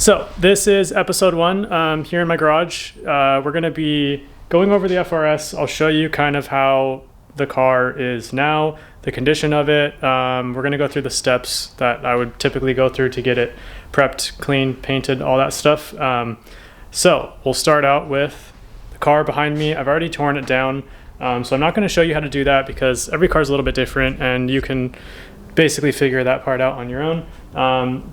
So this is episode 1 here in my garage. We're going to be going over the FRS. I'll show you kind of how the car is now, the condition of it. We're going to go through the steps that I would typically go through to get it prepped, cleaned, painted, all that stuff. So we'll start out with the car behind me. I've already torn it down, so I'm not going to show you how to do that because every car is a little bit different and you can basically figure that part out on your own.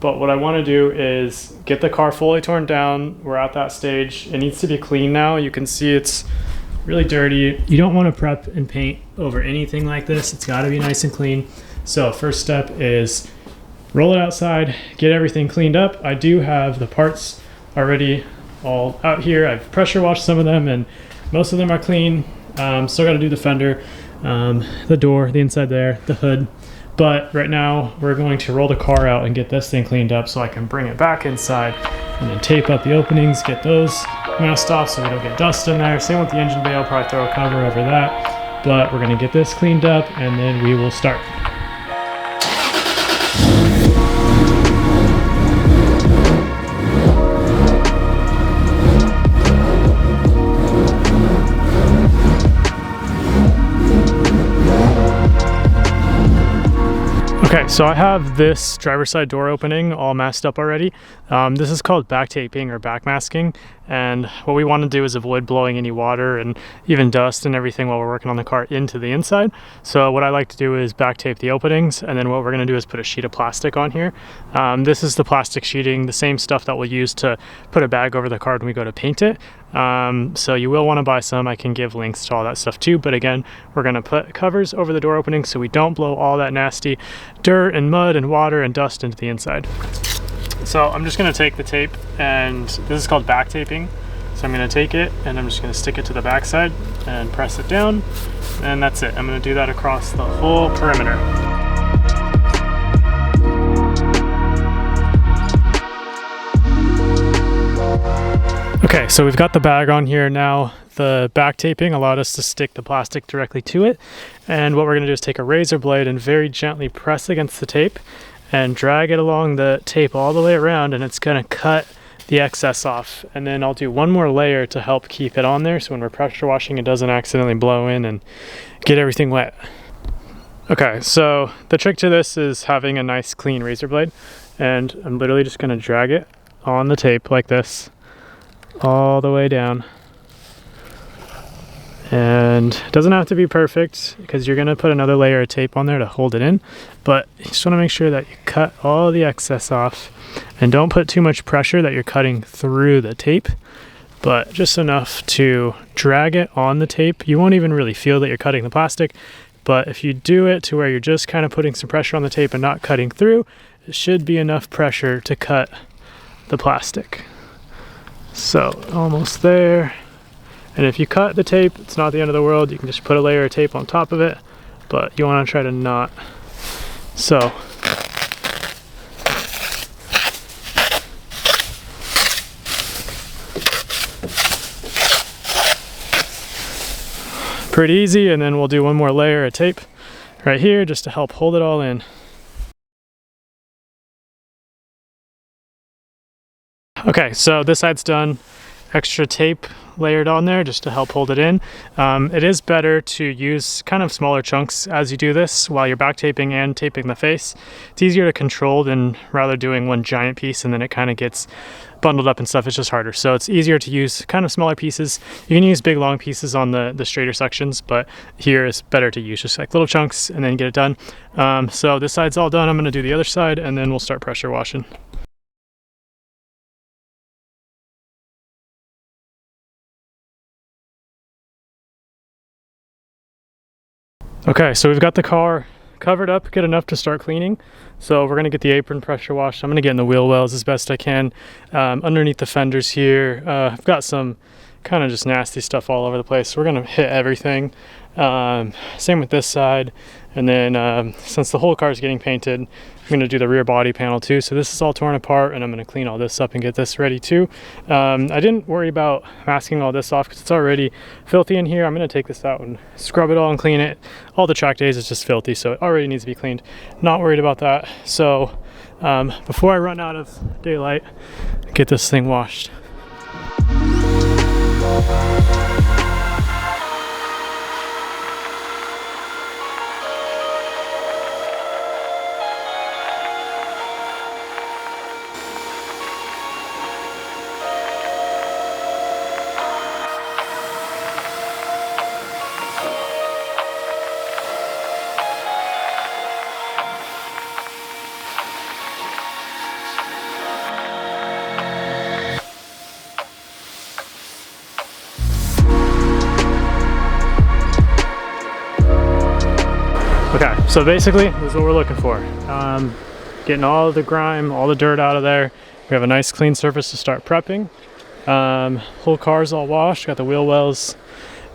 But what I want to do is get the car fully torn down. We're at that stage. It needs to be clean now. You can see it's really dirty. You don't want to prep and paint over anything like this. It's got to be nice and clean. So first step is roll it outside, get everything cleaned up. I do have the parts already all out here. I've pressure washed some of them and most of them are clean. Still got to do the fender, the door, the inside there, the hood. But right now we're going to roll the car out and get this thing cleaned up so I can bring it back inside and then tape up the openings, get those masked off so we don't get dust in there. Same with the engine bay, I'll probably throw a cover over that. But we're gonna get this cleaned up and then we will start. Okay, so I have this driver's side door opening all masked up already. This is called back taping or back masking, and what we want to do is avoid blowing any water and even dust and everything while we're working on the car into the inside. So what I like to do is back tape the openings, and then what we're going to do is put a sheet of plastic on here. This is the plastic sheeting, the same stuff that we'll use to put a bag over the car when we go to paint it. So you will want to buy some. I can give links to all that stuff too, but again, we're going to put covers over the door opening so we don't blow all that nasty dirt and mud and water and dust into the inside. So I'm just going to take the tape, and this is called back taping. So I'm going to take it and I'm just going to stick it to the back side and press it down, and that's it. I'm going to do that across the whole perimeter. Okay, so we've got the bag on here now. The back taping allowed us to stick the plastic directly to it. And what we're gonna do is take a razor blade and very gently press against the tape and drag it along the tape all the way around, and it's gonna cut the excess off. And then I'll do one more layer to help keep it on there so when we're pressure washing it doesn't accidentally blow in and get everything wet. Okay, so the trick to this is having a nice clean razor blade, and I'm literally just gonna drag it on the tape like this all the way down. And it doesn't have to be perfect because you're going to put another layer of tape on there to hold it in, but you just want to make sure that you cut all the excess off and don't put too much pressure that you're cutting through the tape, but just enough to drag it on the tape. You won't even really feel that you're cutting the plastic, but if you do it to where you're just kind of putting some pressure on the tape and not cutting through, it should be enough pressure to cut the plastic. So almost there. And if you cut the tape, it's not the end of the world. You can just put a layer of tape on top of it, but you want to try to not. So pretty easy, and then we'll do one more layer of tape right here just to help hold it all in. Okay, so this side's done. Extra tape layered on there just to help hold it in. It is better to use kind of smaller chunks as you do this while you're back taping and taping the face. It's easier to control than rather doing one giant piece and then it kind of gets bundled up and stuff. It's just harder. So it's easier to use kind of smaller pieces. You can use big long pieces on the straighter sections, but here it's better to use just like little chunks and then get it done. So this side's all done. I'm going to do the other side and then we'll start pressure washing. Okay, so we've got the car covered up good enough to start cleaning. So we're gonna get the apron pressure washed. I'm gonna get in the wheel wells as best I can. Underneath the fenders here, I've got some kind of just nasty stuff all over the place. So we're gonna hit everything. Same with this side. And then since the whole car is getting painted, I'm going to do the rear body panel too. So this is all torn apart and I'm going to clean all this up and get this ready too. I didn't worry about masking all this off because it's already filthy in here. I'm going to take this out and scrub it all and clean it. All the track days is just filthy, so it already needs to be cleaned. Not worried about that. So before I run out of daylight, get this thing washed. Okay, so basically this is what we're looking for. Getting all the grime, all the dirt out of there. We have a nice clean surface to start prepping. Whole car's all washed, got the wheel wells,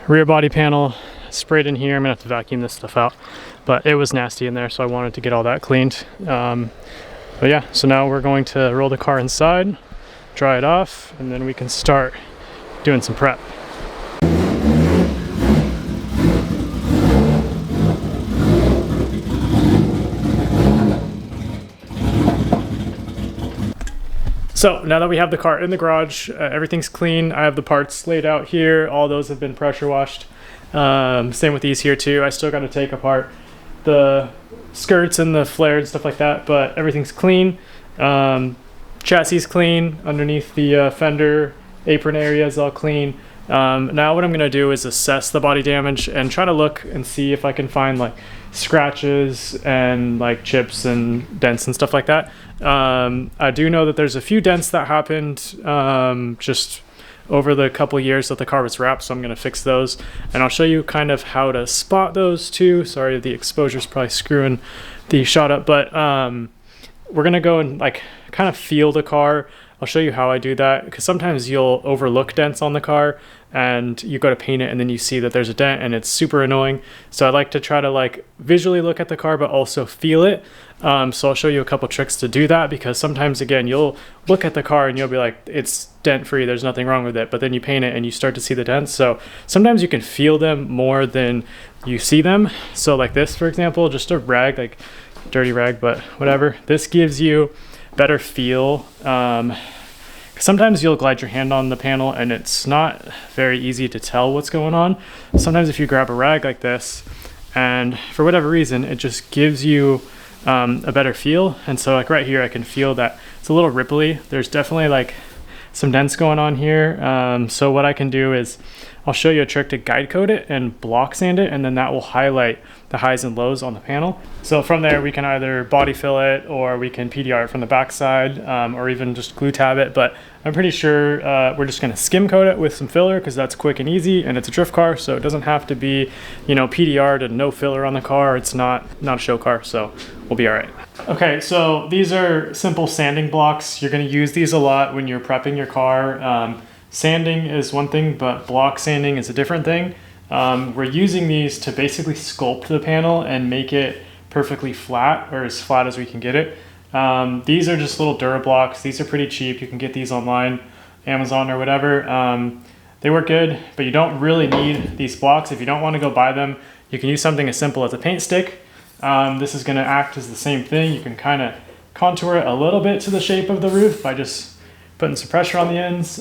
rear body panel sprayed in here. I'm gonna have to vacuum this stuff out, but it was nasty in there, so I wanted to get all that cleaned. But yeah, so now we're going to roll the car inside, dry it off, and then we can start doing some prep. So now that we have the car in the garage, everything's clean. I have the parts laid out here. All those have been pressure washed. Same with these here too. I still got to take apart the skirts and the flare and stuff like that, but everything's clean. Chassis is clean. Underneath the fender apron area is all clean. Now what I'm going to do is assess the body damage and try to look and see if I can find like scratches and like chips and dents and stuff like that. I do know that there's a few dents that happened just over the couple years that the car was wrapped, so I'm going to fix those, and I'll show you kind of how to spot those too. Sorry, the exposure's probably screwing the shot up, but we're going to go and like kind of feel the car. I'll show you how I do that, because sometimes you'll overlook dents on the car and you go to paint it and then you see that there's a dent and it's super annoying. So I like to try to like visually look at the car but also feel it. So I'll show you a couple tricks to do that, because sometimes again you'll look at the car and you'll be like, it's dent free, there's nothing wrong with it, but then you paint it and you start to see the dents. So sometimes you can feel them more than you see them. So like this, for example, just a rag, like dirty rag, but whatever, this gives you better feel. Sometimes you'll glide your hand on the panel and it's not very easy to tell what's going on. Sometimes if you grab a rag like this and for whatever reason it just gives you a better feel. And so like right here I can feel that it's a little ripply. There's definitely like some dents going on here. So what I can do is I'll show you a trick to guide coat it and block sand it, and then that will highlight the highs and lows on the panel. So from there we can either body fill it or we can PDR it from the backside, or even just glue tab it. But I'm pretty sure we're just going to skim coat it with some filler, because that's quick and easy, and it's a drift car, so it doesn't have to be, you know, PDR'd and no filler on the car. It's not a show car, so we'll be all right. Okay, so these are simple sanding blocks. You're going to use these a lot when you're prepping your car. Sanding is one thing, but block sanding is a different thing. We're using these to basically sculpt the panel and make it perfectly flat, or as flat as we can get it. These are just little Durablocks. These are pretty cheap. You can get these online, Amazon or whatever. They work good, but you don't really need these blocks. If you don't want to go buy them, you can use something as simple as a paint stick. This is going to act as the same thing. You can kind of contour it a little bit to the shape of the roof by just putting some pressure on the ends.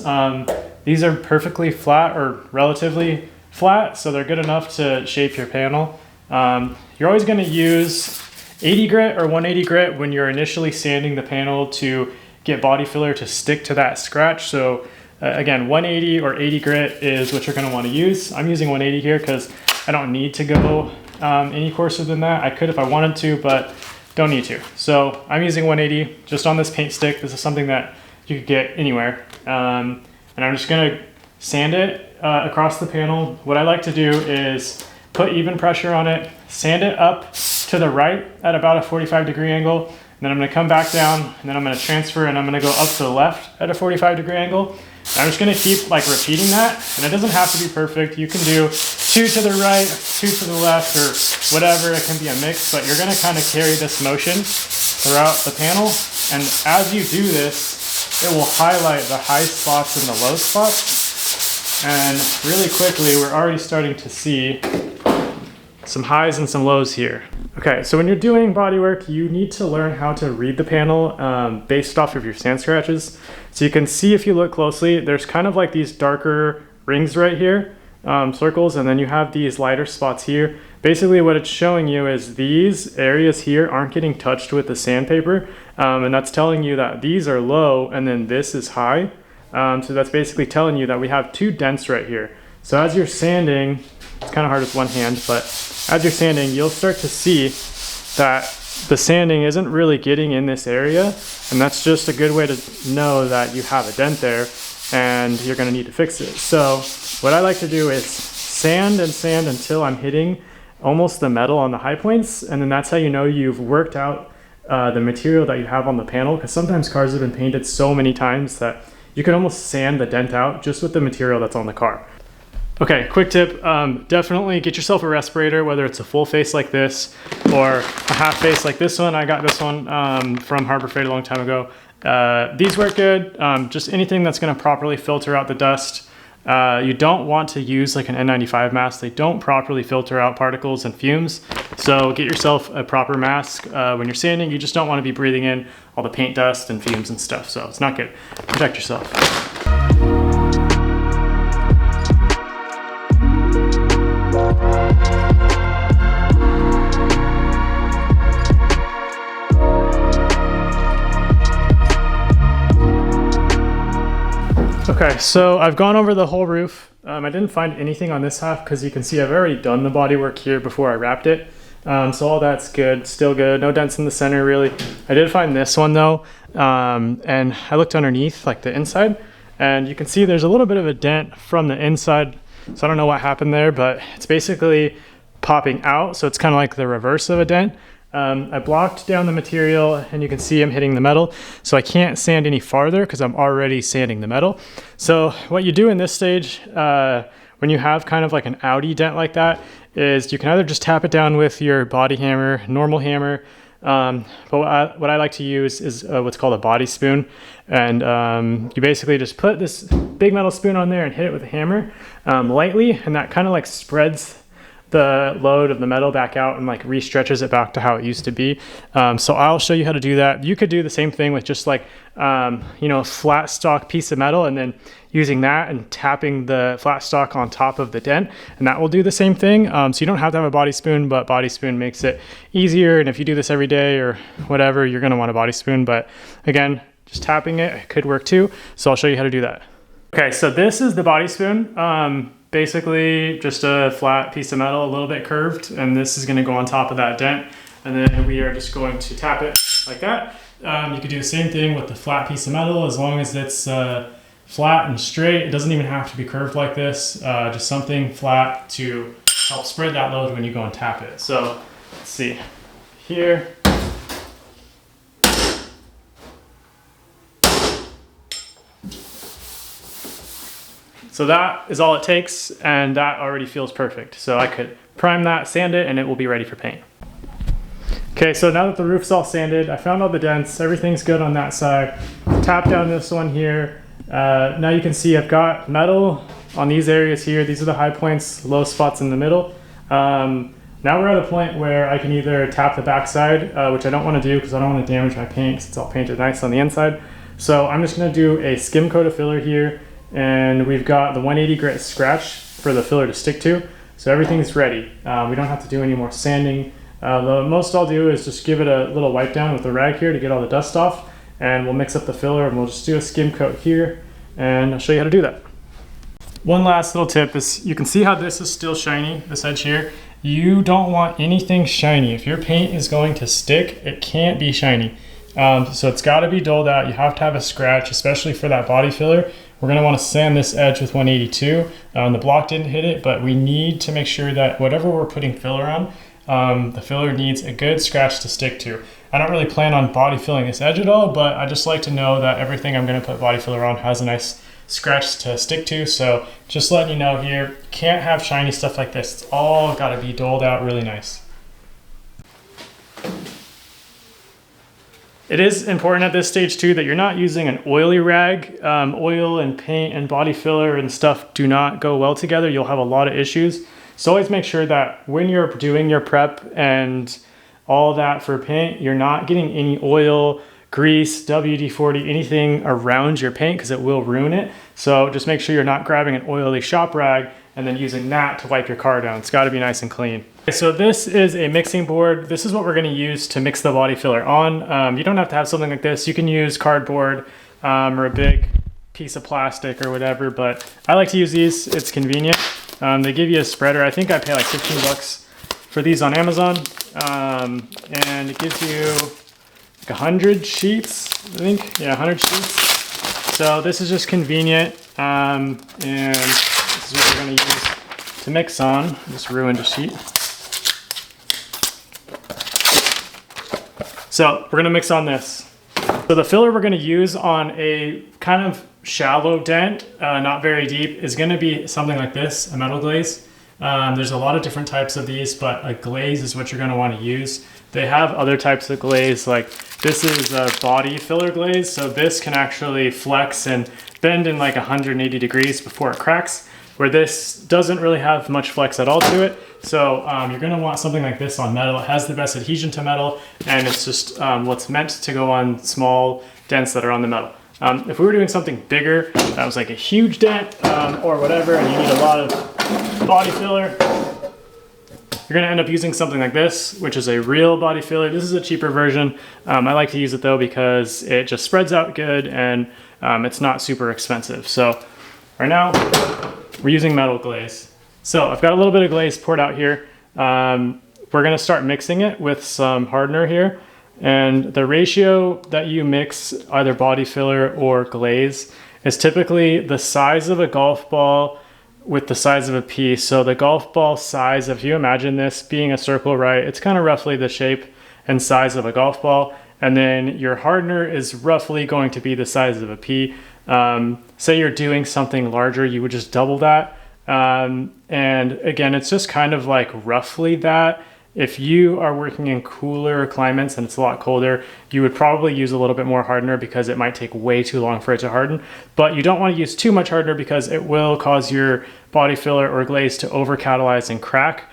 These are perfectly flat, or relatively flat, so they're good enough to shape your panel. You're always going to use 80 grit or 180 grit when you're initially sanding the panel to get body filler to stick to that scratch. So again, 180 or 80 grit is what you're going to want to use. I'm using 180 here because I don't need to go any coarser than that. I could if I wanted to, but don't need to. So I'm using 180 just on this paint stick. This is something that you could get anywhere. And I'm just going to sand it across the panel. What I like to do is put even pressure on it, sand it up to the right at about a 45-degree angle, and then I'm going to come back down, and then I'm going to transfer, and I'm going to go up to the left at a 45-degree angle. And I'm just going to keep like repeating that, and it doesn't have to be perfect. You can do 2 to the right, 2 to the left, or whatever. It can be a mix, but you're going to kind of carry this motion throughout the panel, and as you do this, it will highlight the high spots and the low spots. And really quickly, we're already starting to see some highs and some lows here. Okay, so when you're doing bodywork, you need to learn how to read the panel based off of your sand scratches. So you can see if you look closely, there's kind of like these darker rings right here, circles, and then you have these lighter spots here. Basically what it's showing you is these areas here aren't getting touched with the sandpaper, and that's telling you that these are low and then this is high. So that's basically telling you that we have 2 dents right here. So as you're sanding, it's kind of hard with one hand, but as you're sanding, you'll start to see that the sanding isn't really getting in this area, and that's just a good way to know that you have a dent there and you're going to need to fix it. So what I like to do is sand and sand until I'm hitting almost the metal on the high points, and then that's how you know you've worked out the material that you have on the panel, because sometimes cars have been painted so many times that you can almost sand the dent out just with the material that's on the car. Okay, quick tip, definitely get yourself a respirator, whether it's a full face like this or a half face like this one. I got this one from Harbor Freight a long time ago. These work good, just anything that's gonna properly filter out the dust. You don't want to use like an N95 mask. They don't properly filter out particles and fumes. So get yourself a proper mask. When you're sanding, you just don't want to be breathing in all the paint dust and fumes and stuff. So it's not good. Protect yourself. Okay, so I've gone over the whole roof. I didn't find anything on this half because you can see I've already done the bodywork here before I wrapped it. So all that's good, still good. No dents in the center really. I did find this one though, and I looked underneath, like the inside, and you can see there's a little bit of a dent from the inside. So I don't know what happened there, but it's basically popping out. So it's kind of like the reverse of a dent. I blocked down the material and you can see I'm hitting the metal, so I can't sand any farther because I'm already sanding the metal. So what you do in this stage when you have kind of like an outy dent like that is you can either just tap it down with your body hammer, normal hammer, but what I like to use is what's called a body spoon, and you basically just put this big metal spoon on there and hit it with a hammer lightly, and that kind of like spreads the load of the metal back out and like re-stretches it back to how it used to be. So I'll show you how to do that. You could do the same thing with just like, you know, a flat stock piece of metal and then using that and tapping the flat stock on top of the dent, and that will do the same thing. So you don't have to have a body spoon, but body spoon makes it easier. And if you do this every day or whatever, you're gonna want a body spoon. But again, just tapping it could work too. So I'll show you how to do that. Okay, so this is the body spoon. Basically just a flat piece of metal, a little bit curved, and this is gonna go on top of that dent. And then we are just going to tap it like that. You could do the same thing with the flat piece of metal, as long as it's flat and straight. It doesn't even have to be curved like this, just something flat to help spread that load when you go and tap it. So let's see here. So that is all it takes, and that already feels perfect. So I could prime that, sand it, and it will be ready for paint. Okay, so now that the roof's all sanded, I found all the dents, everything's good on that side. Tap down this one here. Now you can see I've got metal on these areas here. These are the high points, low spots in the middle. Now we're at a point where I can either tap the backside, which I don't want to do because I don't want to damage my paint because it's all painted nice on the inside. So I'm just going to do a skim coat of filler here. And we've got the 180 grit scratch for the filler to stick to, so everything's ready. We don't have to do any more sanding. The most I'll do is just give it a little wipe down with the rag here to get all the dust off, and we'll mix up the filler and we'll just do a skim coat here, and I'll show you how to do that. One last little tip is you can see how this is still shiny, this edge here. You don't want anything shiny. If your paint is going to stick, it can't be shiny. So it's got to be dulled out. You have to have a scratch, especially for that body filler. We're going to want to sand this edge with 182. The block didn't hit it, but we need to make sure that whatever we're putting filler on, the filler needs a good scratch to stick to. I don't really plan on body filling this edge at all, but I just like to know that everything I'm going to put body filler on has a nice scratch to stick to. So just letting you know here, can't have shiny stuff like this. It's all got to be dulled out really nice. It is important at this stage too that you're not using an oily rag. Oil and paint and body filler and stuff do not go well together. You'll have a lot of issues. So always make sure that when you're doing your prep and all that for paint, you're not getting any oil, grease, WD-40, anything around your paint because it will ruin it. So just make sure you're not grabbing an oily shop rag and then using that to wipe your car down. It's got to be nice and clean. Okay, so this is a mixing board. This is what we're going to use to mix the body filler on. You don't have to have something like this. You can use cardboard or a big piece of plastic or whatever, but I like to use these. It's convenient. They give you a spreader. I think I pay like 15 bucks for these on Amazon. And it gives you like 100 sheets, I think. Yeah, 100 sheets. So this is just convenient. And this is what we're going to use to mix on. I just ruined a sheet. So we're going to mix on this. So the filler we're going to use on a kind of shallow dent, not very deep, is going to be something like this, a metal glaze. There's a lot of different types of these, but a glaze is what you're going to want to use. They have other types of glaze, like this is a body filler glaze, so this can actually flex and bend in like 180 degrees before it cracks, where this doesn't really have much flex at all to it. So you're going to want something like this on metal. It has the best adhesion to metal, and it's just what's meant to go on small dents that are on the metal. If we were doing something bigger, that was like a huge dent or whatever, and you need a lot of body filler, you're going to end up using something like this, which is a real body filler. This is a cheaper version. I like to use it though because it just spreads out good and it's not super expensive. So right now we're using metal glaze. So I've got a little bit of glaze poured out here. We're going to start mixing it with some hardener here. And the ratio that you mix either body filler or glaze is typically the size of a golf ball with the size of a pea. So the golf ball size, if you imagine this being a circle, right, it's kind of roughly the shape and size of a golf ball. And then your hardener is roughly going to be the size of a pea. Say you're doing something larger, you would just double that. And again, it's just kind of like roughly that. If you are working in cooler climates and it's a lot colder, you would probably use a little bit more hardener because it might take way too long for it to harden. But you don't want to use too much hardener because it will cause your body filler or glaze to over catalyze and crack,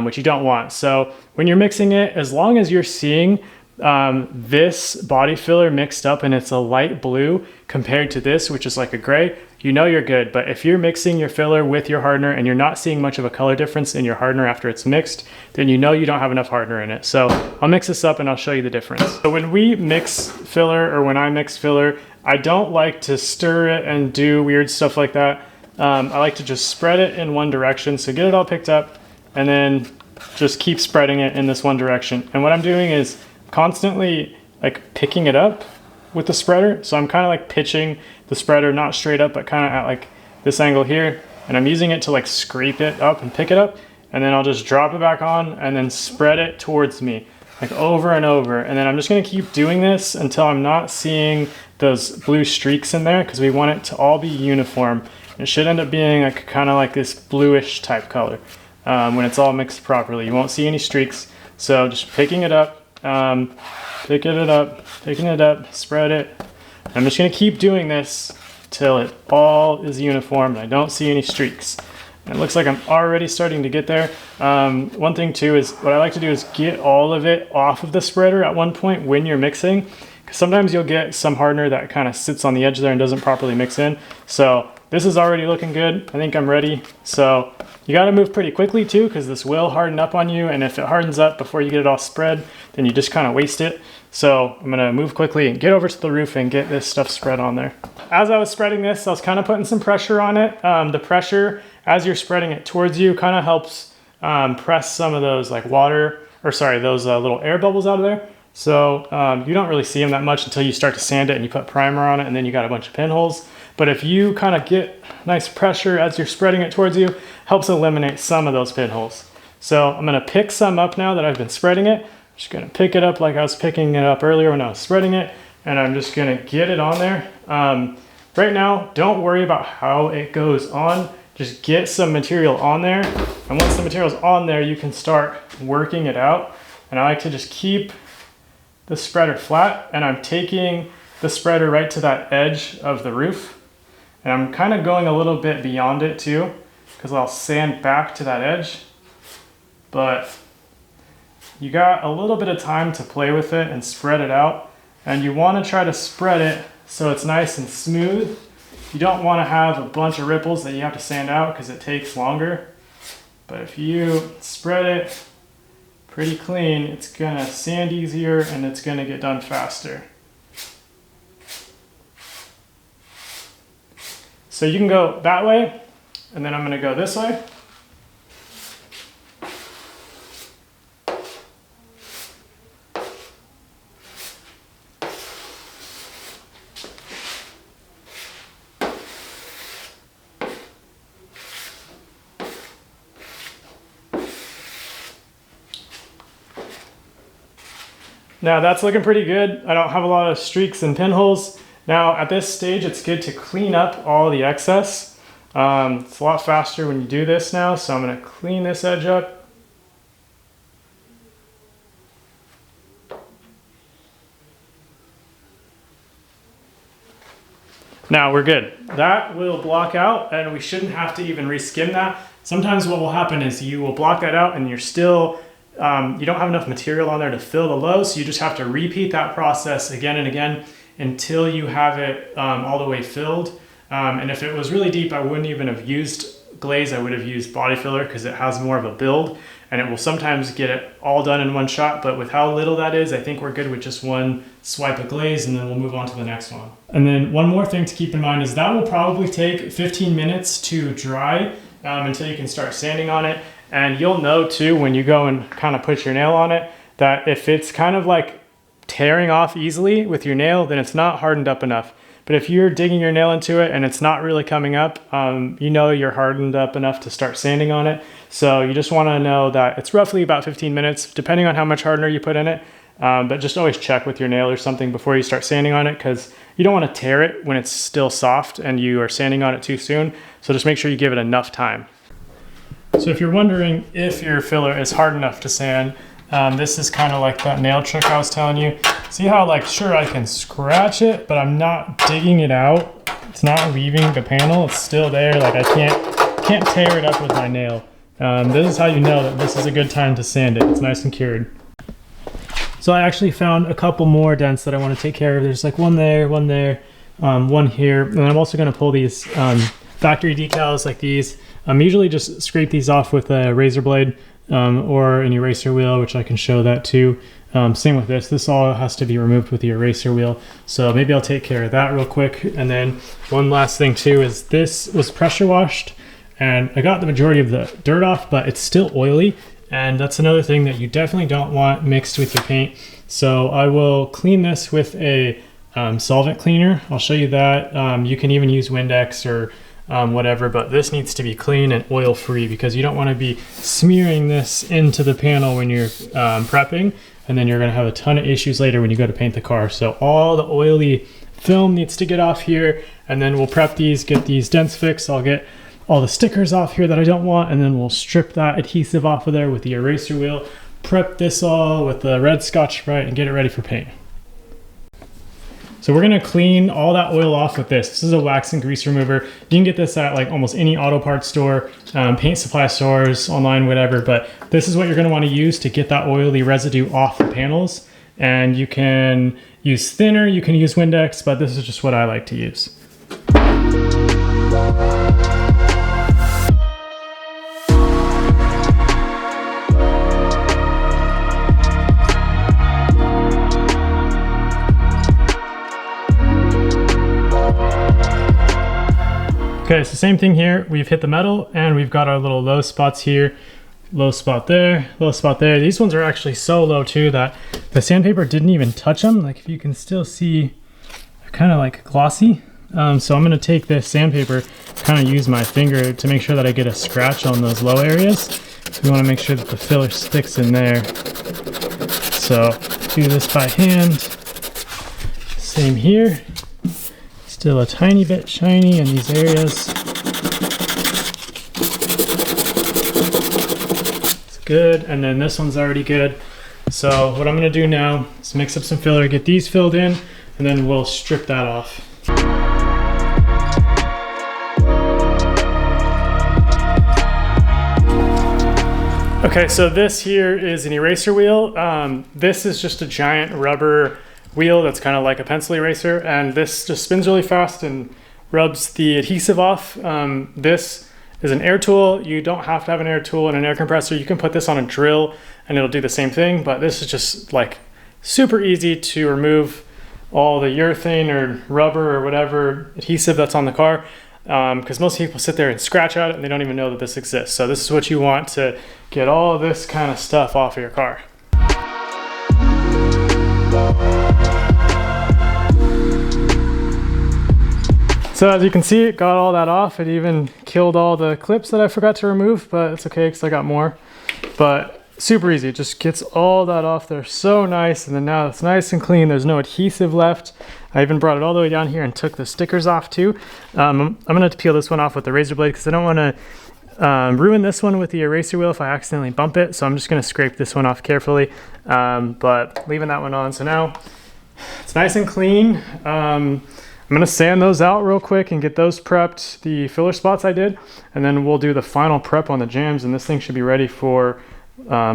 which you don't want. So when you're mixing it, as long as you're seeing this body filler mixed up and it's a light blue compared to this, which is like a gray, you know you're good. But if you're mixing your filler with your hardener and you're not seeing much of a color difference in your hardener after it's mixed, then you know you don't have enough hardener in it. So I'll mix this up and I'll show you the difference. So when we mix filler, or when I mix filler, I don't like to stir it and do weird stuff like that. I like to just spread it in one direction. So get it all picked up and then just keep spreading it in this one direction. And what I'm doing is constantly like picking it up with the spreader. So I'm kind of like pitching the spreader, not straight up, but kind of at like this angle here. And I'm using it to like scrape it up and pick it up. And then I'll just drop it back on and then spread it towards me like over and over. And then I'm just going to keep doing this until I'm not seeing those blue streaks in there, because we want it to all be uniform. It should end up being like kind of like this bluish type color when it's all mixed properly. You won't see any streaks. So just picking it up, picking it up, spread it. I'm just going to keep doing this till it all is uniform and I don't see any streaks. And it looks like I'm already starting to get there. One thing too is what I like to do is get all of it off of the spreader at one point when you're mixing, because sometimes you'll get some hardener that kind of sits on the edge there and doesn't properly mix in. So this is already looking good. I think I'm ready. So you got to move pretty quickly too, because this will harden up on you. And if it hardens up before you get it all spread, then you just kind of waste it. So I'm gonna move quickly and get over to the roof and get this stuff spread on there. As I was spreading this, I was kind of putting some pressure on it. The pressure as you're spreading it towards you kind of helps press some of those like those little air bubbles out of there. So you don't really see them that much until you start to sand it and you put primer on it, and then you got a bunch of pinholes. But if you kind of get nice pressure as you're spreading it towards you, helps eliminate some of those pinholes. So I'm gonna pick some up now that I've been spreading it. I'm just gonna pick it up like I was picking it up earlier when I was spreading it, and I'm just gonna get it on there. Right now, don't worry about how it goes on. Just get some material on there, and once the material's on there, you can start working it out. And I like to just keep the spreader flat, and I'm taking the spreader right to that edge of the roof. And I'm kind of going a little bit beyond it too, because I'll sand back to that edge. but you got a little bit of time to play with it and spread it out. And you want to try to spread it so it's nice and smooth. You don't want to have a bunch of ripples that you have to sand out because it takes longer. But if you spread it pretty clean, it's gonna sand easier and it's gonna get done faster. So you can go that way, and then I'm gonna go this way. Now that's looking pretty good. I don't have a lot of streaks and pinholes. Now at this stage, it's good to clean up all the excess. It's a lot faster when you do this now, so I'm gonna clean this edge up. Now we're good. That will block out and we shouldn't have to even reskim that. Sometimes what will happen is you will block that out and you're still, you don't have enough material on there to fill the low, so you just have to repeat that process again and again until you have it all the way filled. And if it was really deep, I wouldn't even have used glaze. I would have used body filler because it has more of a build and it will sometimes get it all done in one shot. But with how little that is, I think we're good with just one swipe of glaze and then we'll move on to the next one. And then one more thing to keep in mind is that will probably take 15 minutes to dry until you can start sanding on it. And you'll know too when you go and kind of put your nail on it that if it's kind of like tearing off easily with your nail, then it's not hardened up enough. But if you're digging your nail into it and it's not really coming up, you know you're hardened up enough to start sanding on it. So you just want to know that it's roughly about 15 minutes, depending on how much hardener you put in it. But just always check with your nail or something before you start sanding on it, because you don't want to tear it when it's still soft and you are sanding on it too soon. So just make sure you give it enough time. So if you're wondering if your filler is hard enough to sand, this is kind of like that nail trick I was telling you. See how, like, sure, I can scratch it, but I'm not digging it out. It's not leaving the panel. It's still there. Like, I can't tear it up with my nail. This is how you know that this is a good time to sand it. It's nice and cured. So I actually found a couple more dents that I want to take care of. There's like one there, one here. And I'm also going to pull these factory decals like these. Usually just scrape these off with a razor blade or an eraser wheel, which I can show that too. Same with this. This all has to be removed with the eraser wheel. So maybe I'll take care of that real quick. And then one last thing too is this was pressure washed and I got the majority of the dirt off, but it's still oily. And that's another thing that you definitely don't want mixed with your paint. So I will clean this with a solvent cleaner. I'll show you that. You can even use Windex or whatever, but this needs to be clean and oil free because you don't want to be smearing this into the panel when you're prepping, and then you're going to have a ton of issues later when you go to paint the car. So all the oily film needs to get off here, and then we'll prep these, get these dents fixed. I'll get all the stickers off here that I don't want, and then we'll strip that adhesive off of there with the eraser wheel, prep this all with the red Scotch-Brite, and get it ready for paint. So we're gonna clean all that oil off with this. This is a wax and grease remover. You can get this at like almost any auto parts store, paint supply stores, online, whatever, but this is what you're gonna wanna use to get that oily residue off the panels. And you can use thinner, you can use Windex, but this is just what I like to use. Okay, so same thing here. We've hit the metal and we've got our little low spots here. Low spot there, low spot there. These ones are actually so low too that the sandpaper didn't even touch them. Like if you can still see, they're kind of like glossy. So I'm gonna take this sandpaper, kind of use my finger to make sure that I get a scratch on those low areas. So we wanna make sure that the filler sticks in there. So do this by hand. Same here. Still a tiny bit shiny in these areas. It's good, and then this one's already good. So what I'm gonna do now is mix up some filler, get these filled in, and then we'll strip that off. Okay, so this here is an eraser wheel. This is just a giant rubber wheel that's kind of like a pencil eraser, and this just spins really fast and rubs the adhesive off. This is an air tool. You don't have to have an air tool and an air compressor. You can put this on a drill and it'll do the same thing, but this is just like super easy to remove all the urethane or rubber or whatever adhesive that's on the car, because most people sit there and scratch at it and they don't even know that this exists. So this is what you want to get all this kind of stuff off of your car. So as you can see, it got all that off. It even killed all the clips that I forgot to remove, but it's okay because I got more. But super easy, it just gets all that off there. So nice, and then now it's nice and clean. There's no adhesive left. I even brought it all the way down here and took the stickers off too. I'm gonna peel this one off with the razor blade because I don't wanna ruin this one with the eraser wheel if I accidentally bump it. So I'm just gonna scrape this one off carefully, but leaving that one on. So now it's nice and clean. I'm gonna sand those out real quick and get those prepped, the filler spots I did, and then we'll do the final prep on the jams, and this thing should be ready for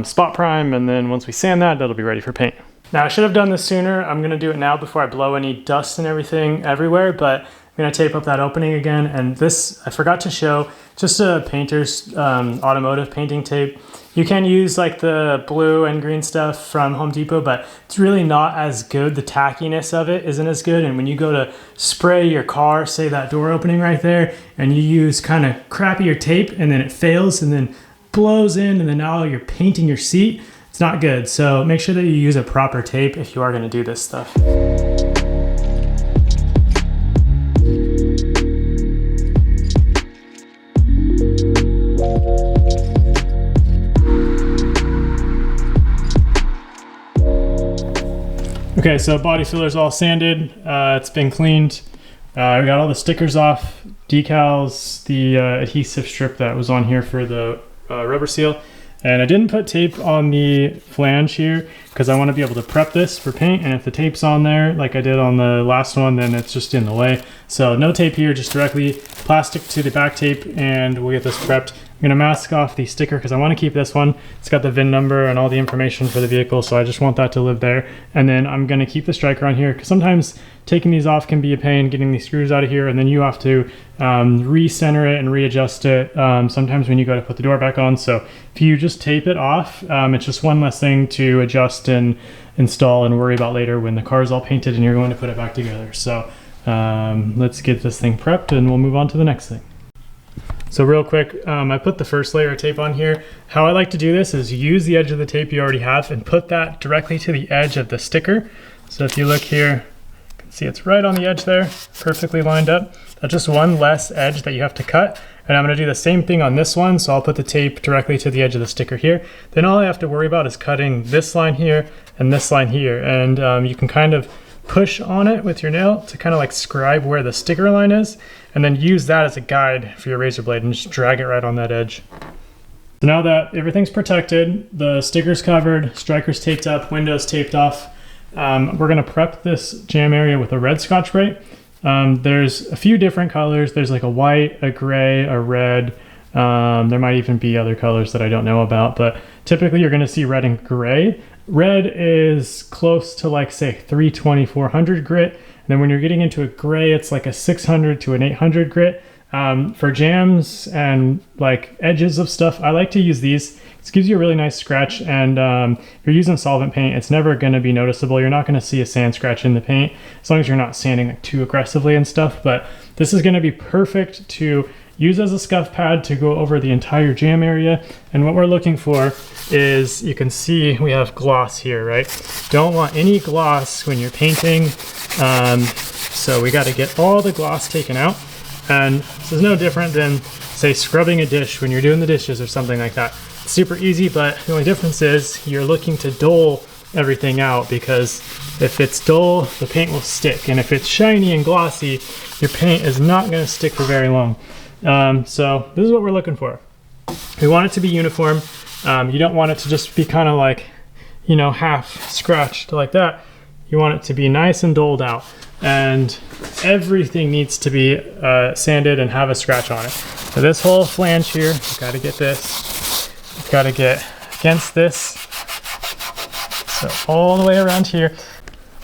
spot prime, and then once we sand that, that'll be ready for paint. Now I should have done this sooner. I'm gonna do it now before I blow any dust and everything everywhere, but I'm gonna tape up that opening again, and this, I forgot to show, just a painter's automotive painting tape. You can use like the blue and green stuff from Home Depot, but it's really not as good. The tackiness of it isn't as good. And when you go to spray your car, say that door opening right there, and you use kind of crappier tape and then it fails and then blows in and then now you're painting your seat, it's not good. So make sure that you use a proper tape if you are gonna do this stuff. Okay, so body filler's all sanded. It's been cleaned. We got all the stickers off, decals, the adhesive strip that was on here for the rubber seal. And I didn't put tape on the flange here because I want to be able to prep this for paint. And if the tape's on there, like I did on the last one, then it's just in the way. So no tape here, just directly plastic to the back tape, and we'll get this prepped. I'm gonna mask off the sticker because I want to keep this one. It's got the VIN number and all the information for the vehicle, so I just want that to live there. And then I'm gonna keep the striker on here because sometimes taking these off can be a pain, getting these screws out of here, and then you have to recenter it and readjust it sometimes when you go to put the door back on. So if you just tape it off, it's just one less thing to adjust and install and worry about later when the car is all painted and you're going to put it back together. So let's get this thing prepped and we'll move on to the next thing. So real quick, I put the first layer of tape on here. How I like to do this is use the edge of the tape you already have and put that directly to the edge of the sticker. So if you look here, you can see it's right on the edge there, perfectly lined up. That's just one less edge that you have to cut. And I'm gonna do the same thing on this one. So I'll put the tape directly to the edge of the sticker here. Then all I have to worry about is cutting this line here and this line here. And you can kind of push on it with your nail to kind of like scribe where the sticker line is, and then use that as a guide for your razor blade and just drag it right on that edge. So now that everything's protected, the sticker's covered, striker's taped up, windows taped off, we're gonna prep this jam area with a red Scotch-Brite. There's a few different colors. There's like a white, a gray, a red. There might even be other colors that I don't know about, but typically you're gonna see red and gray. Red is close to like say 320, 400 grit. And then when you're getting into a gray, it's like a 600 to an 800 grit. For jams and like edges of stuff, I like to use these. This gives you a really nice scratch, and if you're using solvent paint, it's never gonna be noticeable. You're not gonna see a sand scratch in the paint, as long as you're not sanding like too aggressively and stuff. But this is gonna be perfect to use as a scuff pad to go over the entire jam area. And what we're looking for is, you can see we have gloss here, right? Don't want any gloss when you're painting. So we got to get all the gloss taken out. And this is no different than, say, scrubbing a dish when you're doing the dishes or something like that. It's super easy, but the only difference is you're looking to dull everything out, because if it's dull, the paint will stick. And if it's shiny and glossy, your paint is not going to stick for very long. So this is what we're looking for. We want it to be uniform. You don't want it to just be kind of like, you know, half scratched like that. You want it to be nice and doled out, and everything needs to be sanded and have a scratch on it. So this whole flange here, you've got to get this. You've got to get against this. So all the way around here.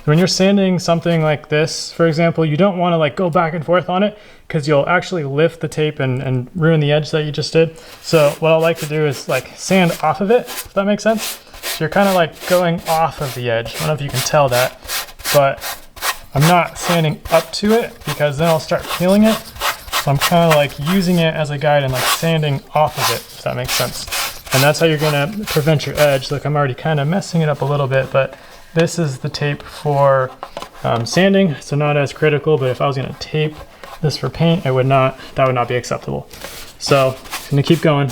When you're sanding something like this, for example, you don't want to like go back and forth on it because you'll actually lift the tape and ruin the edge that you just did. So what I like to do is like sand off of it, if that makes sense. So you're kind of like going off of the edge. I don't know if you can tell that, but I'm not sanding up to it because then I'll start peeling it. So I'm kind of like using it as a guide and like sanding off of it, if that makes sense. And that's how you're gonna prevent your edge. Look, I'm already kind of messing it up a little bit, but this is the tape for sanding, so not as critical, but if I was gonna tape this for paint, that would not be acceptable. So I'm gonna keep going.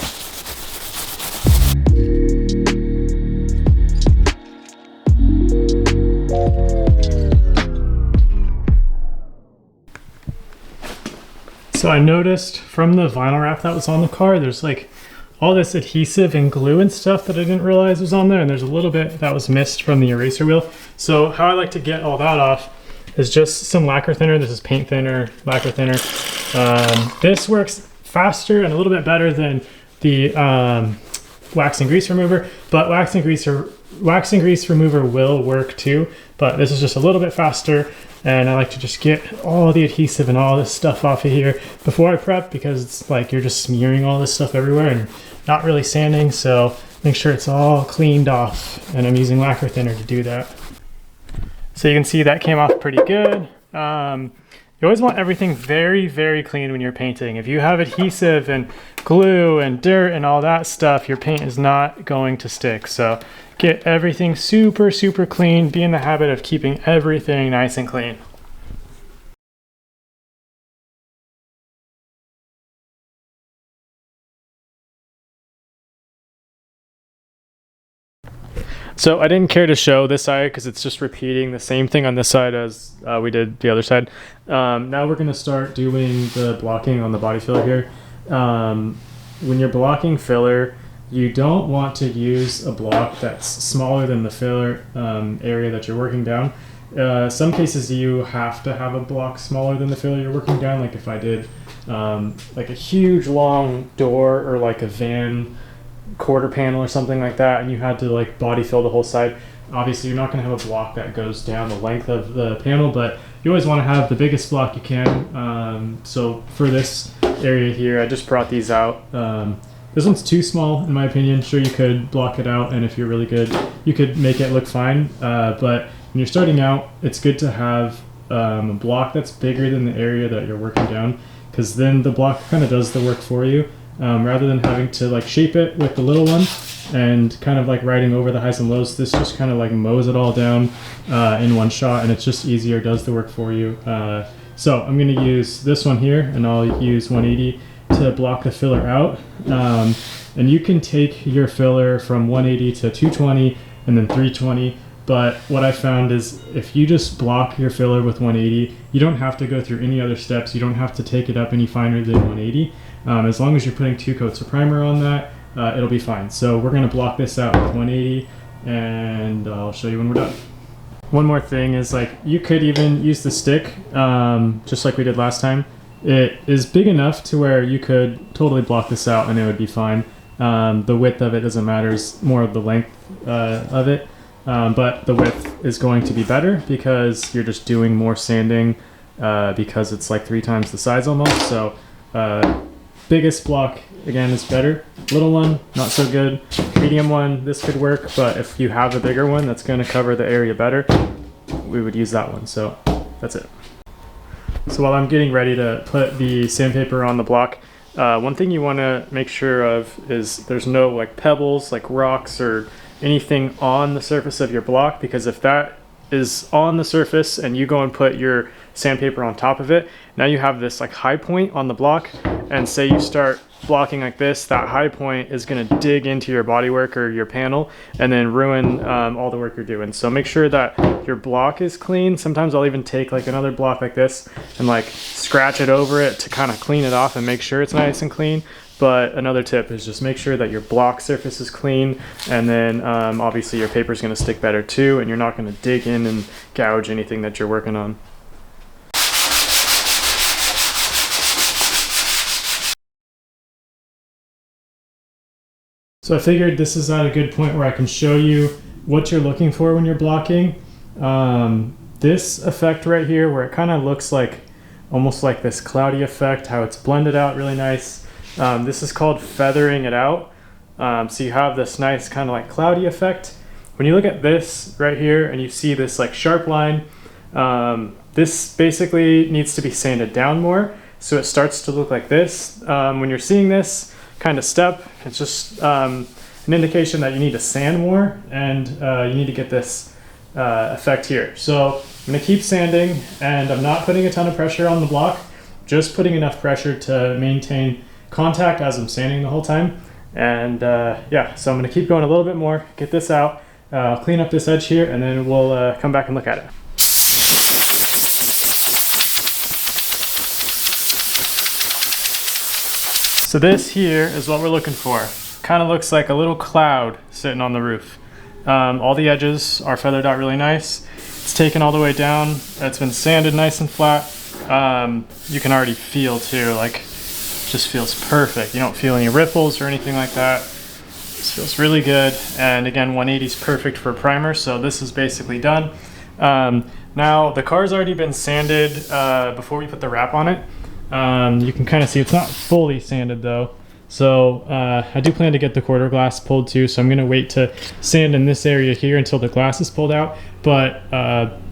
So I noticed from the vinyl wrap that was on the car, there's like all this adhesive and glue and stuff that I didn't realize was on there, and there's a little bit that was missed from the eraser wheel. So how I like to get all that off is just some lacquer thinner. This is paint thinner, lacquer thinner. This works faster and a little bit better than the wax and grease remover, but wax and grease remover will work too, but this is just a little bit faster. And I like to just get all the adhesive and all this stuff off of here before I prep, because it's like you're just smearing all this stuff everywhere and not really sanding. So make sure it's all cleaned off, and I'm using lacquer thinner to do that. So you can see that came off pretty good. You always want everything very, very clean when you're painting. If you have adhesive and glue and dirt and all that stuff, your paint is not going to stick. So get everything super, super clean. Be in the habit of keeping everything nice and clean. So I didn't care to show this side because it's just repeating the same thing on this side as we did the other side. Now we're going to start doing the blocking on the body filler here. When you're blocking filler, you don't want to use a block that's smaller than the filler area that you're working down. Some cases you have to have a block smaller than the filler you're working down. Like if I did like a huge long door or like a van quarter panel or something like that, and you had to like body fill the whole side, obviously you're not going to have a block that goes down the length of the panel, but you always want to have the biggest block you can. So for this area here, I just brought these out. This one's too small in my opinion. Sure, you could block it out, and if you're really good you could make it look fine, but when you're starting out it's good to have a block that's bigger than the area that you're working down, because then the block kind of does the work for you. Rather than having to like shape it with the little one and kind of like writing over the highs and lows, this just kind of like mows it all down in one shot, and it's just easier, does the work for you. So I'm going to use this one here, and I'll use 180 to block the filler out. And you can take your filler from 180 to 220 and then 320. But what I found is if you just block your filler with 180, you don't have to go through any other steps. You don't have to take it up any finer than 180. As long as you're putting 2 coats of primer on that, it'll be fine. So we're going to block this out with 180, and I'll show you when we're done. One more thing is, like, you could even use the stick, just like we did last time. It is big enough to where you could totally block this out and it would be fine. The width of it doesn't matter, it's more of the length of it. But the width is going to be better because you're just doing more sanding, because it's like 3 times the size almost. So biggest block again is better. Little one, not so good. Medium one, this could work, but if you have a bigger one that's going to cover the area better, we would use that one. So that's it. So while I'm getting ready to put the sandpaper on the block, one thing you want to make sure of is there's no like pebbles, like rocks or anything on the surface of your block, because if that is on the surface and you go and put your sandpaper on top of it, now you have this like high point on the block, and say you start blocking like this, that high point is going to dig into your bodywork or your panel and then ruin all the work you're doing. So make sure that your block is clean. Sometimes I'll even take like another block like this and like scratch it over it to kind of clean it off and make sure it's nice and clean. But another tip is just make sure that your block surface is clean, and then obviously your paper is going to stick better too, and you're not going to dig in and gouge anything that you're working on. So I figured this is at a good point where I can show you what you're looking for when you're blocking. This effect right here, where it kind of looks like almost like this cloudy effect, how it's blended out really nice. This is called feathering it out. So you have this nice kind of like cloudy effect. When you look at this right here and you see this like sharp line, this basically needs to be sanded down more. So it starts to look like this. When you're seeing this kind of step, it's just an indication that you need to sand more, and you need to get this effect here. So I'm gonna keep sanding, and I'm not putting a ton of pressure on the block, just putting enough pressure to maintain contact as I'm sanding the whole time. And yeah, so I'm gonna keep going a little bit more, get this out, clean up this edge here, and then we'll come back and look at it. So this here is what we're looking for. Kind of looks like a little cloud sitting on the roof. All the edges are feathered out really nice. It's taken all the way down. It's been sanded nice and flat. You can already feel too, like, it just feels perfect. You don't feel any ripples or anything like that. This feels really good. And again, 180 is perfect for primer, so this is basically done. Now the car's already been sanded before we put the wrap on it. You can kind of see it's not fully sanded though. So I do plan to get the quarter glass pulled too, so I'm going to wait to sand in this area here until the glass is pulled out. But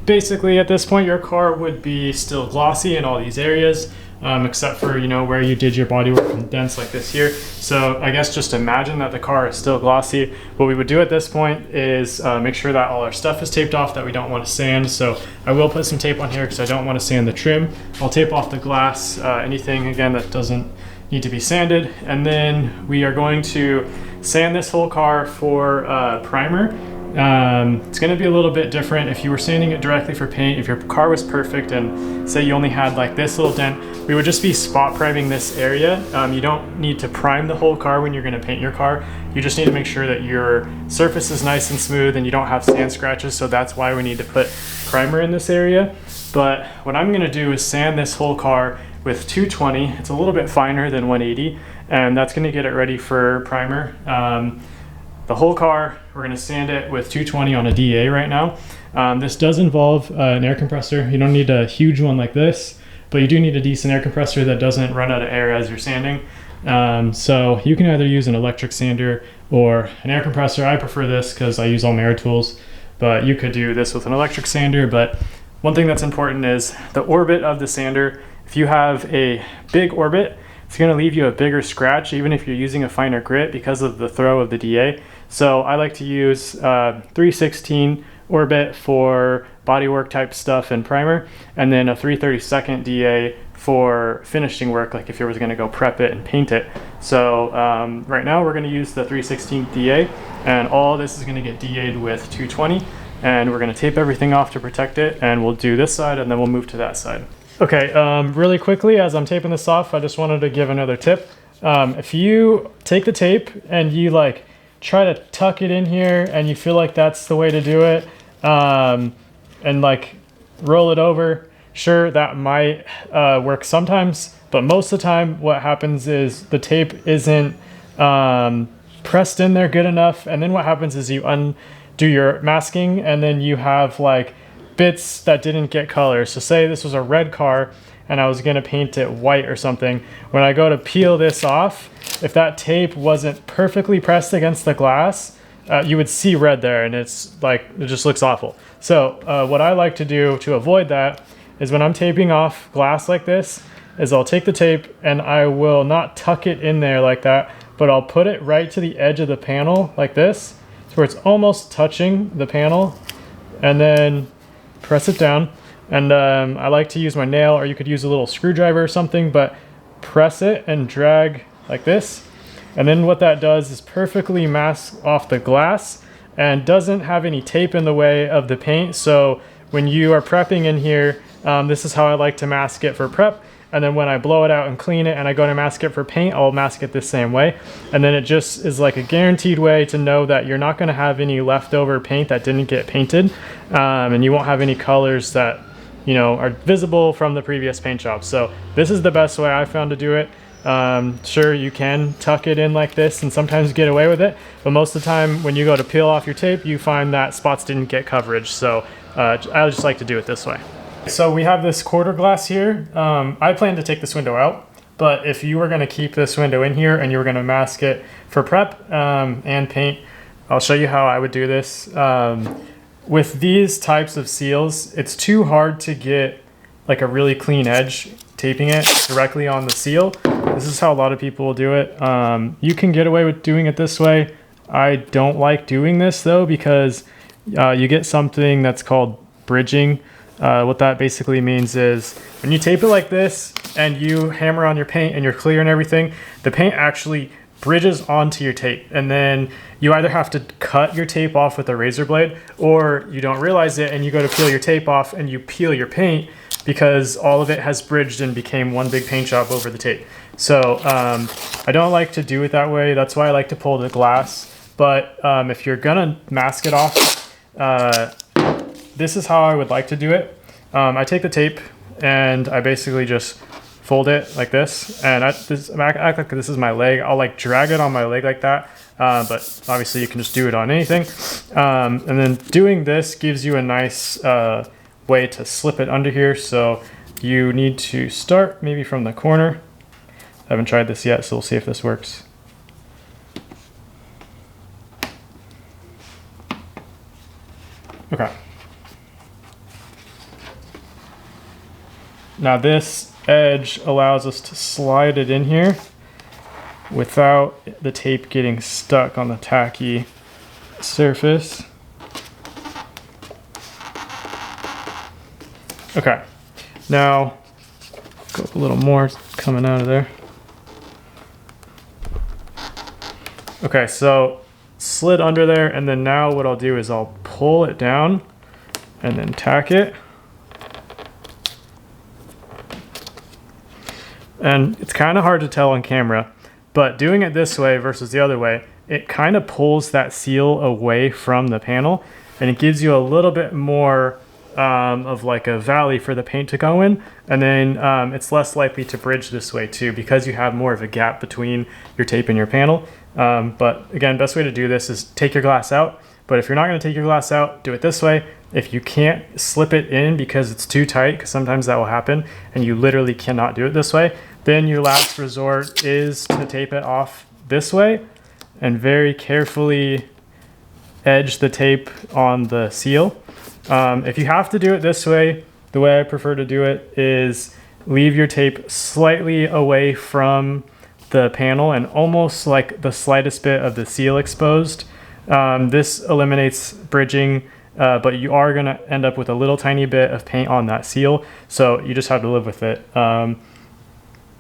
basically at this point your car would be still glossy in all these areas, except for, you know, where you did your bodywork and dents like this here. So I guess just imagine that the car is still glossy. What we would do at this point is make sure that all our stuff is taped off that we don't want to sand. So I will put some tape on here because I don't want to sand the trim. I'll tape off the glass, anything again that doesn't need to be sanded. And then we are going to sand this whole car for primer. It's going to be a little bit different if you were sanding it directly for paint. If your car was perfect and say you only had like this little dent, we would just be spot priming this area. You don't need to prime the whole car when you're going to paint your car. You just need to make sure that your surface is nice and smooth and you don't have sand scratches, so that's why we need to put primer in this area. But what I'm going to do is sand this whole car with 220. It's a little bit finer than 180, and that's going to get it ready for primer. The whole car, we're going to sand it with 220 on a DA right now. This does involve an air compressor. You don't need a huge one like this, but you do need a decent air compressor that doesn't run out of air as you're sanding. So you can either use an electric sander or an air compressor. I prefer this because I use all my air tools, but you could do this with an electric sander. But one thing that's important is the orbit of the sander. If you have a big orbit, it's going to leave you a bigger scratch even if you're using a finer grit because of the throw of the DA. So I like to use 3/16 orbit for bodywork type stuff and primer, and then a 3/32 DA for finishing work, like if you were going to go prep it and paint it. So right now we're going to use the 3/16 DA, and all this is going to get DA'd with 220, and we're going to tape everything off to protect it, and we'll do this side and then we'll move to that side. Okay, really quickly as I'm taping this off, I just wanted to give another tip. If you take the tape and you like try to tuck it in here and you feel like that's the way to do it, and like roll it over, sure, that might work sometimes, but most of the time what happens is the tape isn't pressed in there good enough, and then what happens is you undo your masking and then you have like bits that didn't get color. So say this was a red car and I was gonna paint it white or something. When I go to peel this off, if that tape wasn't perfectly pressed against the glass, you would see red there, and it's like, it just looks awful. So what I like to do to avoid that is when I'm taping off glass like this, is I'll take the tape and I will not tuck it in there like that, but I'll put it right to the edge of the panel like this, to where it's almost touching the panel, and then press it down. And I like to use my nail, or you could use a little screwdriver or something, but press it and drag like this. And then what that does is perfectly mask off the glass and doesn't have any tape in the way of the paint. So when you are prepping in here, this is how I like to mask it for prep. And then when I blow it out and clean it and I go to mask it for paint, I'll mask it the same way. And then it just is like a guaranteed way to know that you're not gonna have any leftover paint that didn't get painted. And you won't have any colors that, you know, are visible from the previous paint job. So this is the best way I found to do it. Sure, you can tuck it in like this and sometimes get away with it, but most of the time when you go to peel off your tape, you find that spots didn't get coverage. So I just like to do it this way. So we have this quarter glass here. I plan to take this window out, but if you were going to keep this window in here and you were going to mask it for prep and paint, I'll show you how I would do this. With these types of seals, it's too hard to get like a really clean edge taping it directly on the seal. This is how a lot of people will do it. You can get away with doing it this way. I don't like doing this though, because you get something that's called bridging. What that basically means is when you tape it like this and you hammer on your paint and you're clear and everything, the paint actually bridges onto your tape, and then you either have to cut your tape off with a razor blade, or you don't realize it and you go to peel your tape off and you peel your paint because all of it has bridged and became one big paint job over the tape. So I don't like to do it that way. That's why I like to pull the glass. But if you're gonna mask it off, this is how I would like to do it. I take the tape and I basically just fold it like this, and I act like this is my leg. I'll like drag it on my leg like that, but obviously you can just do it on anything. And then doing this gives you a nice way to slip it under here. So you need to start maybe from the corner. I haven't tried this yet, so we'll see if this works. Okay. Now this edge allows us to slide it in here without the tape getting stuck on the tacky surface. Okay, now go up a little more, coming out of there. Okay, so slid under there, and then now what I'll do is I'll pull it down and then tack it. And it's kind of hard to tell on camera, but doing it this way versus the other way, it kind of pulls that seal away from the panel, and it gives you a little bit more of like a valley for the paint to go in, and then it's less likely to bridge this way too, because you have more of a gap between your tape and your panel. But again, best way to do this is take your glass out, but if you're not going to take your glass out, do it this way. If you can't slip it in because it's too tight, because sometimes that will happen and you literally cannot do it this way, then your last resort is to tape it off this way and very carefully edge the tape on the seal. If you have to do it this way, the way I prefer to do it is leave your tape slightly away from the panel and almost like the slightest bit of the seal exposed. This eliminates bridging, but you are going to end up with a little tiny bit of paint on that seal, so you just have to live with it.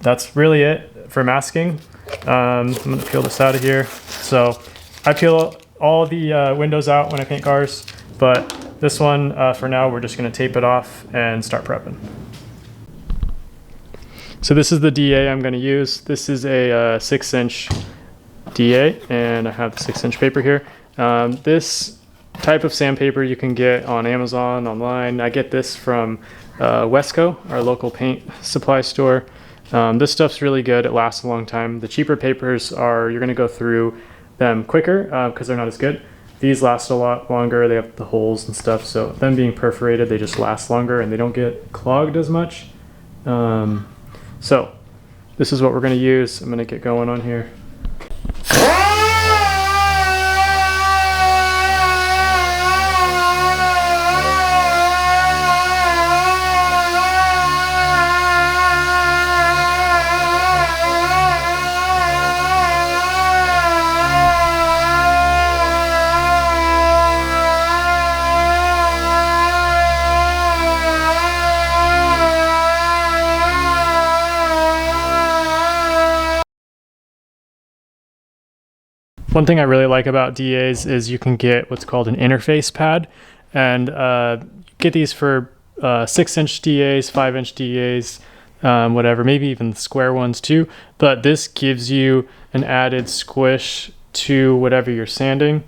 That's really it for masking. I'm going to peel this out of here. So I peel all the windows out when I paint cars, but this one, for now, we're just going to tape it off and start prepping. So this is the DA I'm going to use. This is a 6-inch DA, and I have the 6-inch paper here. This type of sandpaper you can get on Amazon, online. I get this from Wesco, our local paint supply store. This stuff's really good. It lasts a long time. The cheaper papers are, you're going to go through them quicker because they're not as good. These last a lot longer. They have the holes and stuff, so them being perforated, they just last longer and they don't get clogged as much. So this is what we're going to use. I'm going to get going on here. One thing I really like about DAs is you can get what's called an interface pad, and get these for 6-inch DAs, 5-inch DAs, whatever, maybe even square ones too. But this gives you an added squish to whatever you're sanding.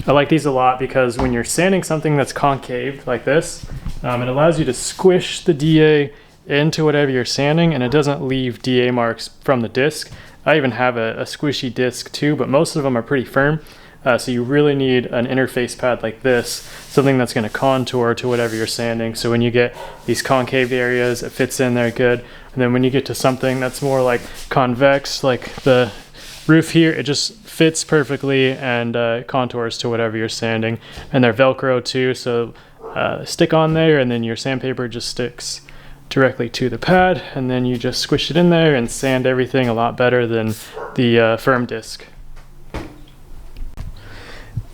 I like these a lot because when you're sanding something that's concave like this, it allows you to squish the DA into whatever you're sanding, and it doesn't leave DA marks from the disc. I even have a squishy disc too, but most of them are pretty firm. So you really need an interface pad like this, something that's going to contour to whatever you're sanding. So when you get these concave areas, it fits in there good. And then when you get to something that's more like convex, like the roof here, it just fits perfectly and contours to whatever you're sanding. And they're Velcro too, so stick on there, and then your sandpaper just sticks directly to the pad, and then you just squish it in there and sand everything a lot better than the firm disc.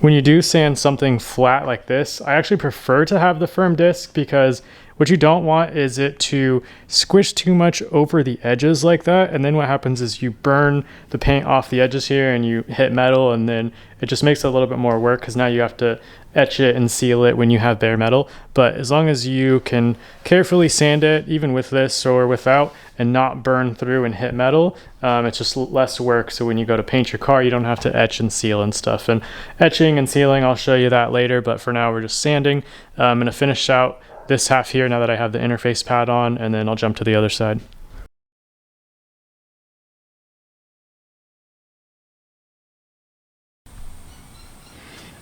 When you do sand something flat like this, I actually prefer to have the firm disc, because what you don't want is it to squish too much over the edges like that, and then what happens is you burn the paint off the edges here and you hit metal, and then it just makes it a little bit more work because now you have to etch it and seal it when you have bare metal. But as long as you can carefully sand it, even with this or without, and not burn through and hit metal, it's just less work. So when you go to paint your car, you don't have to etch and seal and stuff. And etching and sealing, I'll show you that later, but for now we're just sanding. I'm going to finish out this half here now that I have the interface pad on, and then I'll jump to the other side.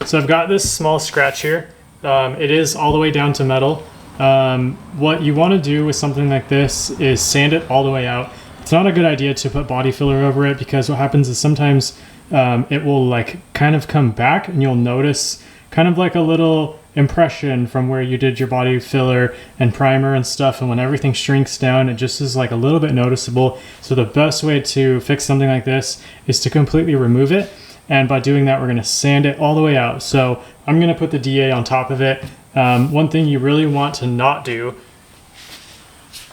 So I've got this small scratch here. It is all the way down to metal. What you want to do with something like this is sand it all the way out. It's not a good idea to put body filler over it, because what happens is sometimes it will like kind of come back, and you'll notice kind of like a little impression from where you did your body filler and primer and stuff, and when everything shrinks down, it just is like a little bit noticeable. So the best way to fix something like this is to completely remove it, and by doing that we're going to sand it all the way out. So I'm going to put the DA on top of it. One thing you really want to not do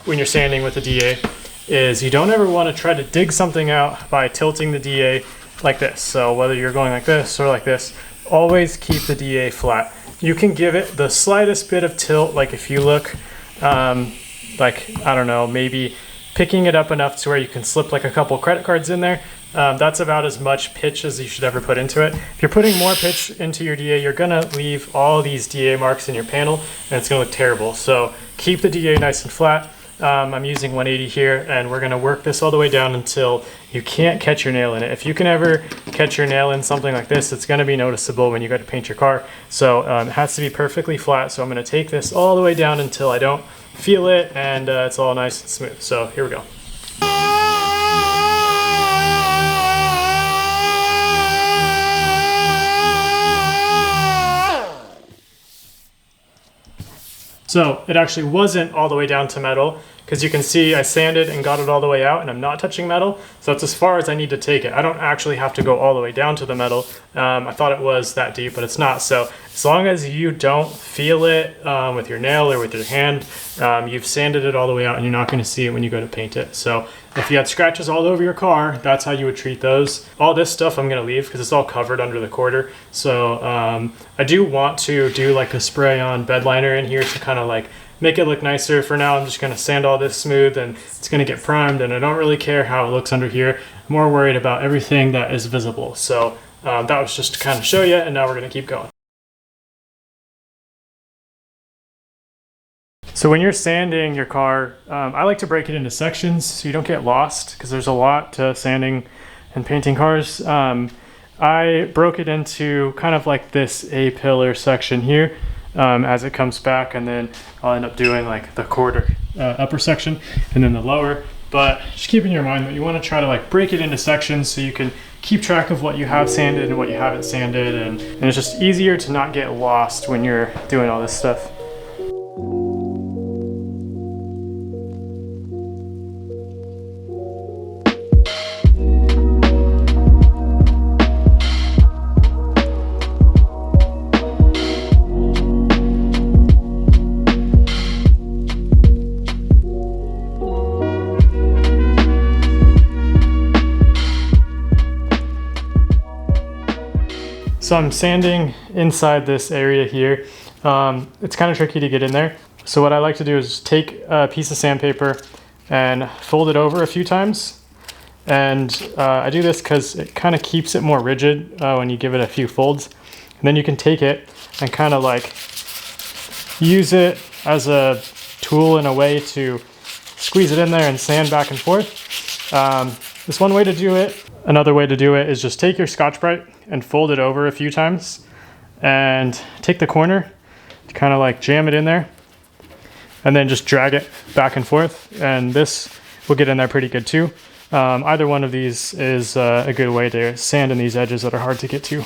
when you're sanding with the DA is you don't ever want to try to dig something out by tilting the DA like this. So whether you're going like this or like this, always keep the DA flat. You can give it the slightest bit of tilt, like if you look like, I don't know, maybe picking it up enough to where you can slip like a couple credit cards in there. That's about as much pitch as you should ever put into it. If you're putting more pitch into your DA, you're gonna leave all these DA marks in your panel, and it's gonna look terrible. So keep the DA nice and flat. I'm using 180 here, and we're gonna work this all the way down until you can't catch your nail in it. If you can ever catch your nail in something like this, it's gonna be noticeable when you go to paint your car. So it has to be perfectly flat. So I'm gonna take this all the way down until I don't feel it, and it's all nice and smooth. So here we go. So it actually wasn't all the way down to metal, because you can see I sanded and got it all the way out, and I'm not touching metal. So that's as far as I need to take it. I don't actually have to go all the way down to the metal. I thought it was that deep, but it's not. So as long as you don't feel it with your nail or with your hand, you've sanded it all the way out, and you're not going to see it when you go to paint it. So if you had scratches all over your car, that's how you would treat those. All this stuff I'm going to leave because it's all covered under the quarter. So I do want to do like a spray on bed liner in here to kind of like make it look nicer. For now, I'm just going to sand all this smooth, and it's going to get primed, and I don't really care how it looks under here. I'm more worried about everything that is visible. So that was just to kind of show you, and now we're going to keep going. So when you're sanding your car, I like to break it into sections so you don't get lost, because there's a lot to sanding and painting cars. I broke it into kind of like this A-pillar section here as it comes back, and then I'll end up doing like the quarter upper section and then the lower. But just keep in your mind that you want to try to like break it into sections so you can keep track of what you have sanded and what you haven't sanded, and it's just easier to not get lost when you're doing all this stuff. So I'm sanding inside this area here. It's kind of tricky to get in there. So what I like to do is take a piece of sandpaper and fold it over a few times. And I do this because it kind of keeps it more rigid when you give it a few folds. And then you can take it and kind of like use it as a tool in a way to squeeze it in there and sand back and forth. That's one way to do it. Another way to do it is just take your Scotch-Brite and fold it over a few times and take the corner, kind of like jam it in there, and then just drag it back and forth, and this will get in there pretty good too. Either one of these is a good way to sand in these edges that are hard to get to.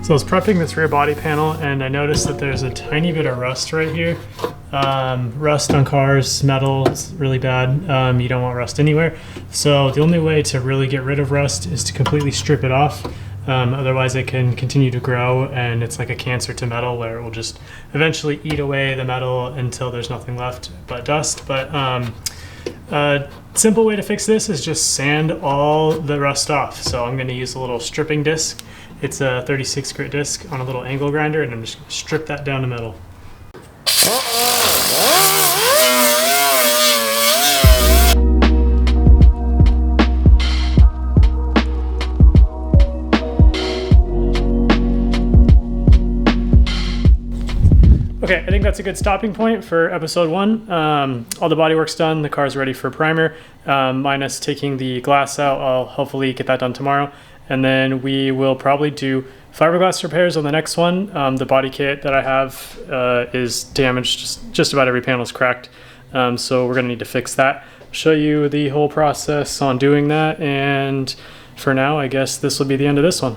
So I was prepping this rear body panel and I noticed that there's a tiny bit of rust right here. Rust on cars, metal, it's really bad. You don't want rust anywhere. So the only way to really get rid of rust is to completely strip it off. Otherwise it can continue to grow and it's like a cancer to metal where it will just eventually eat away the metal until there's nothing left but dust. But a simple way to fix this is just sand all the rust off. So I'm going to use a little stripping disc. It's a 36 grit disc on a little angle grinder, and I'm just going to strip that down to metal. Okay, I think that's a good stopping point for episode 1. All the bodywork's done, the car's ready for primer, minus taking the glass out. I'll hopefully get that done tomorrow. And then we will probably do fiberglass repairs on the next one. The body kit that I have is damaged, just about every panel is cracked. So we're gonna need to fix that. Show you the whole process on doing that, and for now, I guess this will be the end of this one.